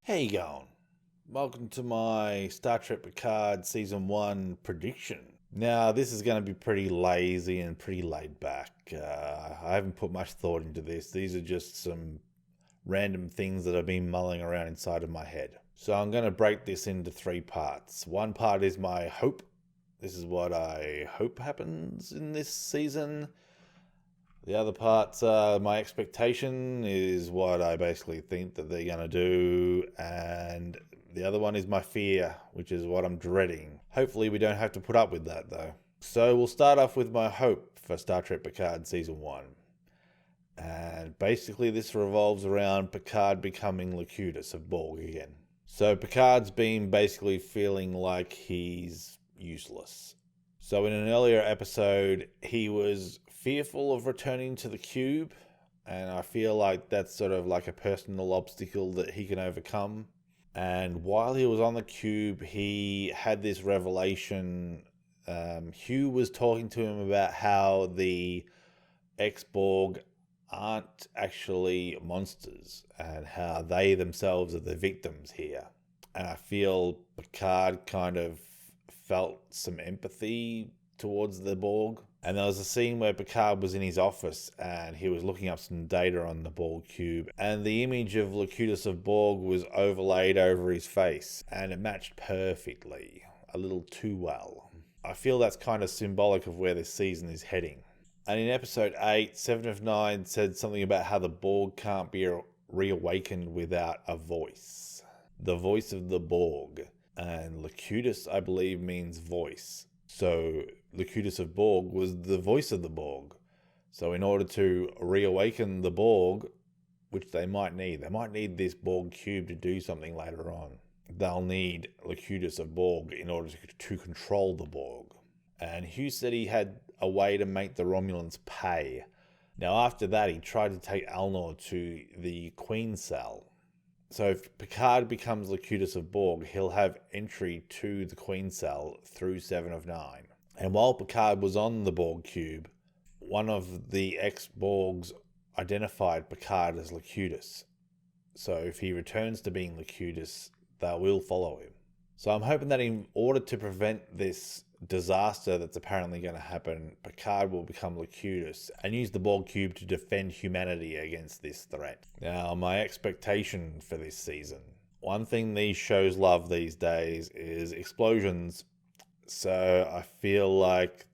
How you going? Welcome to my Star Trek Picard Season 1 prediction. Now, this is going to be pretty lazy and pretty laid back. I haven't put much thought into this. These are just some random things that have been mulling around inside of my head. So I'm going to break this into three parts. One part is my hope. This is what I hope happens in this season. The other part, my expectation is what I basically think that they're going to do. And the other one is my fear, which is what I'm dreading. Hopefully we don't have to put up with that though. So we'll start off with my hope for Star Trek Picard Season 1. And basically this revolves around Picard becoming Locutus of Borg again. So Picard's been basically feeling like he's useless. So in an earlier episode, he was fearful of returning to the cube, and I feel like that's sort of like a personal obstacle that he can overcome. And while he was on the cube, he had this revelation. Hugh was talking to him about how the ex-Borg aren't actually monsters and how they themselves are the victims here. And I feel Picard kind of felt some empathy towards the Borg. And there was a scene where Picard was in his office and he was looking up some data on the Borg cube, and the image of Locutus of Borg was overlaid over his face, and it matched perfectly, a little too well. I feel that's kind of symbolic of where this season is heading. And in episode 8, 7 of 9 said something about how the Borg can't be reawakened without a voice. The voice of the Borg. And Locutus, I believe, means voice. So Locutus of Borg was the voice of the Borg. So in order to reawaken the Borg, which they might need this Borg cube to do something later on. They'll need Locutus of Borg in order to control the Borg. And Hugh said he had a way to make the Romulans pay. Now after that, he tried to take Elnor to the Queen Cell. So if Picard becomes Locutus of Borg, he'll have entry to the Queen Cell through 7 of 9. And while Picard was on the Borg cube, one of the ex-Borgs identified Picard as Locutus. So if he returns to being Locutus, they will follow him. So I'm hoping that in order to prevent this disaster that's apparently going to happen, Picard will become Locutus and use the Borg cube to defend humanity against this threat. Now, my expectation for this season. One thing these shows love these days is explosions. So I feel like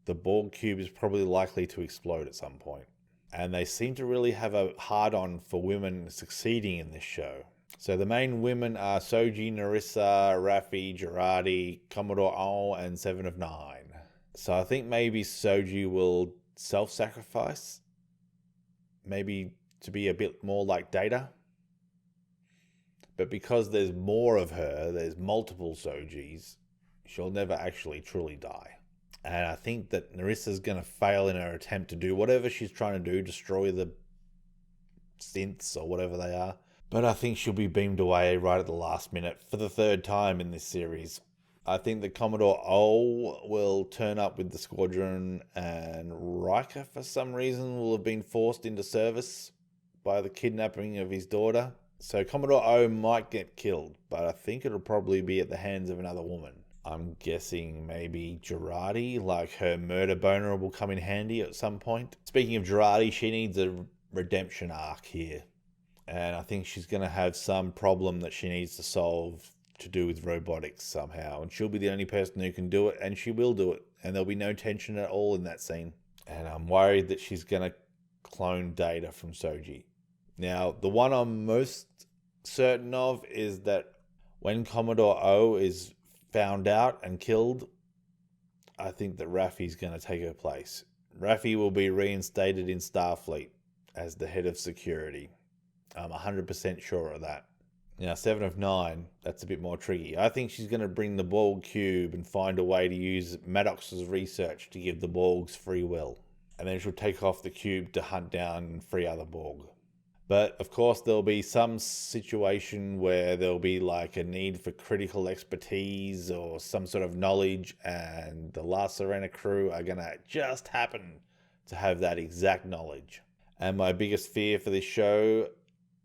the Borg cube is probably likely to explode at some point. And they seem to really have a hard-on for women succeeding in this show. So the main women are Soji, Narissa, Raffi, Girardi, Commodore O, and 7 of 9. So I think maybe Soji will self-sacrifice. Maybe to be a bit more like Data. But because there's more of her, there's multiple Sojis, she'll never actually truly die. And I think that Narissa's going to fail in her attempt to do whatever she's trying to do, destroy the synths or whatever they are. But I think she'll be beamed away right at the last minute for the third time in this series. I think that Commodore O will turn up with the squadron, and Riker, for some reason, will have been forced into service by the kidnapping of his daughter. So Commodore O might get killed, but I think it'll probably be at the hands of another woman. I'm guessing maybe Girardi, like her murder boner, will come in handy at some point. Speaking of Girardi, she needs a redemption arc here. And I think she's going to have some problem that she needs to solve to do with robotics somehow. And she'll be the only person who can do it, and she will do it. And there'll be no tension at all in that scene. And I'm worried that she's going to clone Data from Soji. Now, the one I'm most certain of is that when Commodore O is found out and killed, I think that Raffi's going to take her place. Raffi will be reinstated in Starfleet as the head of security. I'm 100% sure of that. Now, 7 of 9, that's a bit more tricky. I think she's going to bring the Borg cube and find a way to use Maddox's research to give the Borgs free will. And then she'll take off the cube to hunt down and free other Borg. But, of course, there'll be some situation where there'll be like a need for critical expertise or some sort of knowledge, and the La Sirena crew are going to just happen to have that exact knowledge. And my biggest fear for this show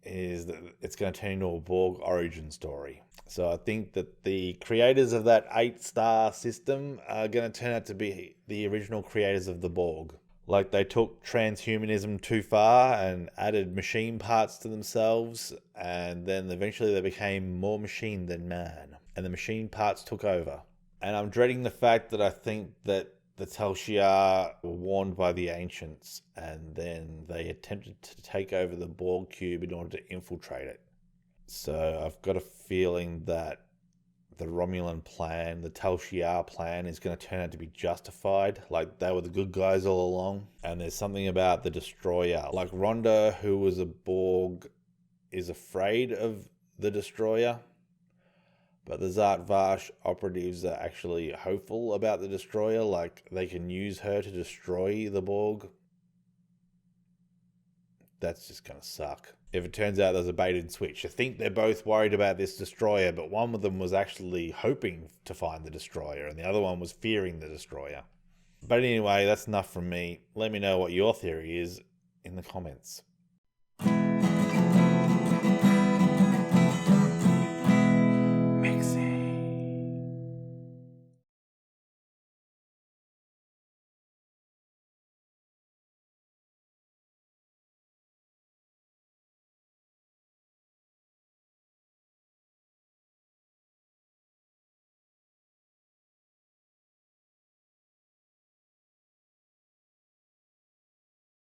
is that it's going to turn into a Borg origin story. So I think that the creators of that 8-star system are going to turn out to be the original creators of the Borg. Like, they took transhumanism too far and added machine parts to themselves, and then eventually they became more machine than man, and the machine parts took over. And I'm dreading the fact that I think that the Tal Shiar were warned by the ancients, and then they attempted to take over the Borg cube in order to infiltrate it. So I've got a feeling that the Romulan plan, the Tal Shiar plan, is going to turn out to be justified. Like, they were the good guys all along. And there's something about the Destroyer. Like, Rhonda, who was a Borg, is afraid of the Destroyer. But the Zhat Vash operatives are actually hopeful about the Destroyer. Like, they can use her to destroy the Borg. That's just going to suck. If it turns out there's a bait and switch. I think they're both worried about this Destroyer, but one of them was actually hoping to find the Destroyer, and the other one was fearing the Destroyer. But anyway, that's enough from me. Let me know what your theory is in the comments.